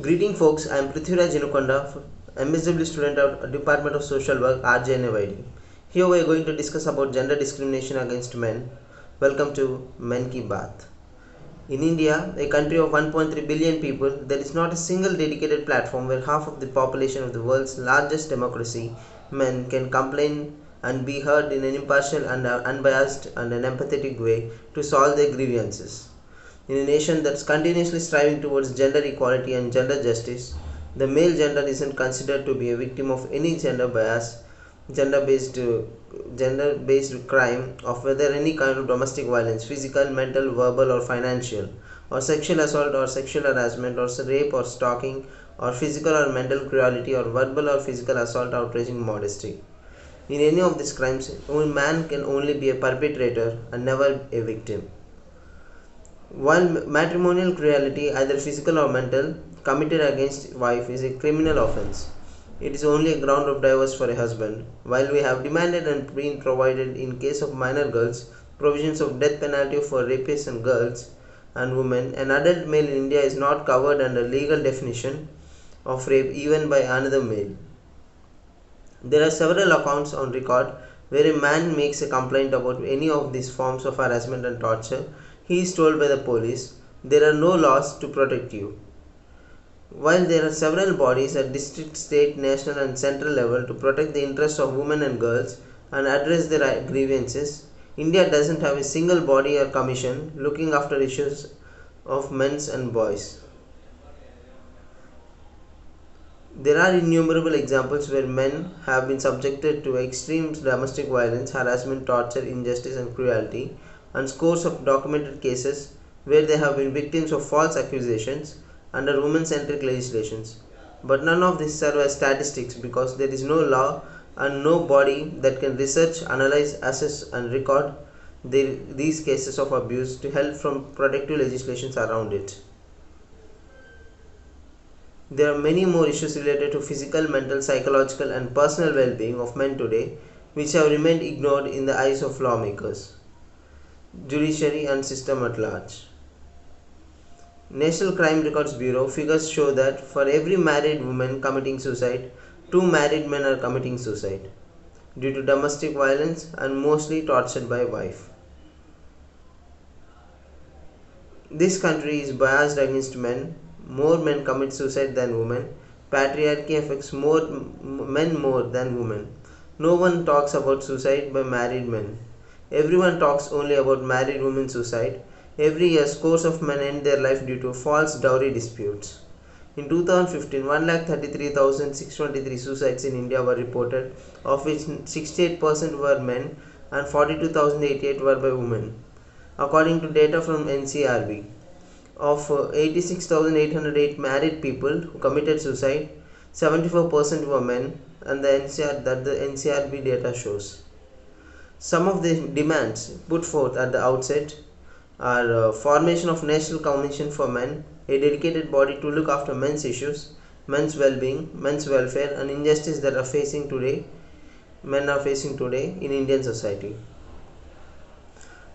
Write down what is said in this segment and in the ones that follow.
Greeting folks, I am Prithviraj Inukonda, MSW student at Department of Social Work, RJNYD. Here we are going to discuss about gender discrimination against men. Welcome to Men Ki Baat. In India, a country of 1.3 billion people, there is not a single dedicated platform where half of the population of the world's largest democracy, men, can complain and be heard in an impartial and unbiased and an empathetic way to solve their grievances. In a nation that's continuously striving towards gender equality and gender justice, the male gender isn't considered to be a victim of any gender bias, gender-based gender-based crime of whether any kind of domestic violence, physical, mental, verbal, or financial, or sexual assault or sexual harassment, or rape or stalking, or physical or mental cruelty, or verbal or physical assault outraging modesty. In any of these crimes, a man can only be a perpetrator and never a victim. While matrimonial cruelty, either physical or mental, committed against wife is a criminal offence, it is only a ground of divorce for a husband. While we have demanded and been provided in case of minor girls provisions of death penalty for rapists and girls and women, an adult male in India is not covered under legal definition of rape even by another male. There are several accounts on record where a man makes a complaint about any of these forms of harassment and torture. He is told by the police, there are no laws to protect you. While there are several bodies at district, state, national, and central level to protect the interests of women and girls and address their grievances, India doesn't have a single body or commission looking after issues of men and boys. There are innumerable examples where men have been subjected to extreme domestic violence, harassment, torture, injustice, and cruelty, and scores of documented cases where they have been victims of false accusations under women centric legislations. But none of these serve as statistics because there is no law and no body that can research, analyze, assess, and record these cases of abuse to help from protective legislations around it. There are many more issues related to physical, mental, psychological, and personal well being of men today which have remained ignored in the eyes of lawmakers, judiciary, and system at large. National Crime Records Bureau figures show that for every married woman committing suicide, two married men are committing suicide due to domestic violence and mostly tortured by wife. This country is biased against men. More men commit suicide than women. Patriarchy affects men more than women. No one talks about suicide by married men. Everyone talks only about married women suicide. Every year, scores of men end their life due to false dowry disputes. In 2015, 1,33,623 suicides in India were reported, of which 68% were men and 42,088 were by women, according to data from NCRB. Of 86,808 married people who committed suicide, 74% were men, and the NCRB data shows. Some of the demands put forth at the outset are formation of National Commission for Men, a dedicated body to look after men's issues, men's well-being, men's welfare, and injustice that men are facing today in Indian society.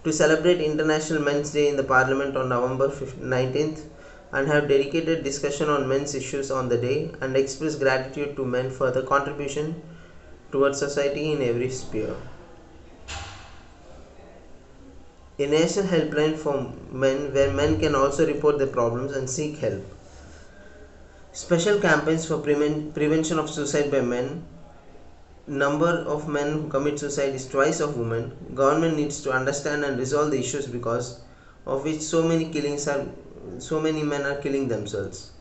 To celebrate International Men's Day in the Parliament on November 19th and have dedicated discussion on men's issues on the day and express gratitude to men for their contribution towards society in every sphere. A national helpline for men where men can also report their problems and seek help. Special campaigns for prevention of suicide by men. Number of men who commit suicide is twice of women. Government needs to understand and resolve the issues because of which so many men are killing themselves.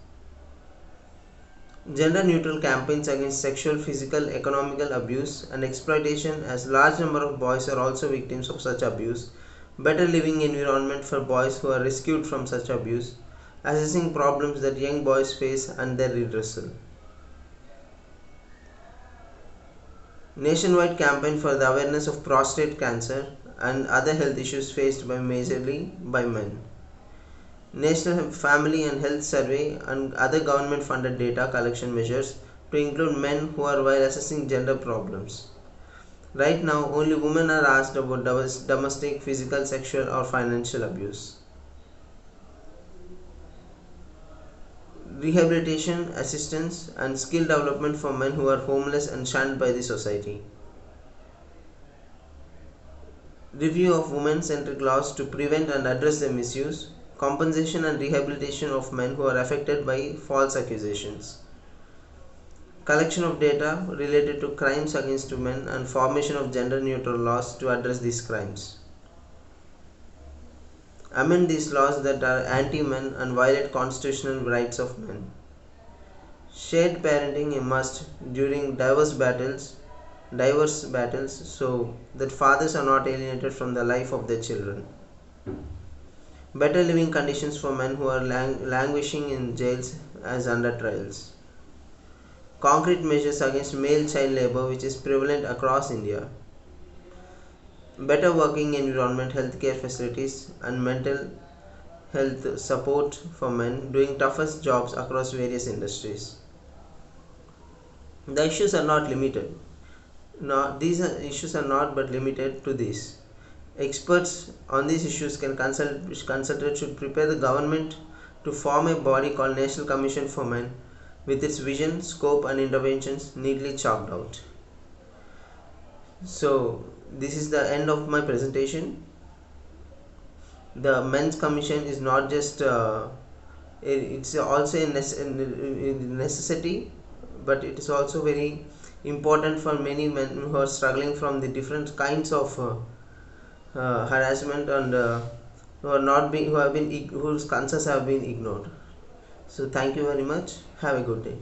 Gender neutral campaigns against sexual, physical, economical abuse and exploitation, as large number of boys are also victims of such abuse. Better living environment for boys who are rescued from such abuse. Assessing problems that young boys face and their redressal. Nationwide campaign for the awareness of prostate cancer and other health issues faced majorly by men. National Family and Health Survey and other government funded data collection measures to include men who are while assessing gender problems. Right now, only women are asked about domestic, physical, sexual, or financial abuse. rehabilitation, assistance, and skill development for men who are homeless and shunned by the society. Review of women-centric laws to prevent and address the misuse, compensation and rehabilitation of men who are affected by false accusations. Collection of data related to crimes against women and formation of gender-neutral laws to address these crimes. Amend these laws that are anti-men and violate constitutional rights of men. Shared parenting a must during diverse battles so that fathers are not alienated from the life of their children. Better living conditions for men who are languishing in jails as under trials. Concrete measures against male child labor which is prevalent across India. Better working environment, healthcare facilities and mental health support for men doing toughest jobs across various industries. The issues are not limited. No, these issues are not but limited to this. Experts on these issues can consultate should prepare the government to form a body called National Commission for Men with its vision, scope and interventions neatly chalked out. So this is the end of my presentation. The Men's Commission is not just it's also a necessity, but it is also very important for many men who are struggling from the different kinds of harassment and whose concerns have been ignored. So thank you very much. Have a good day.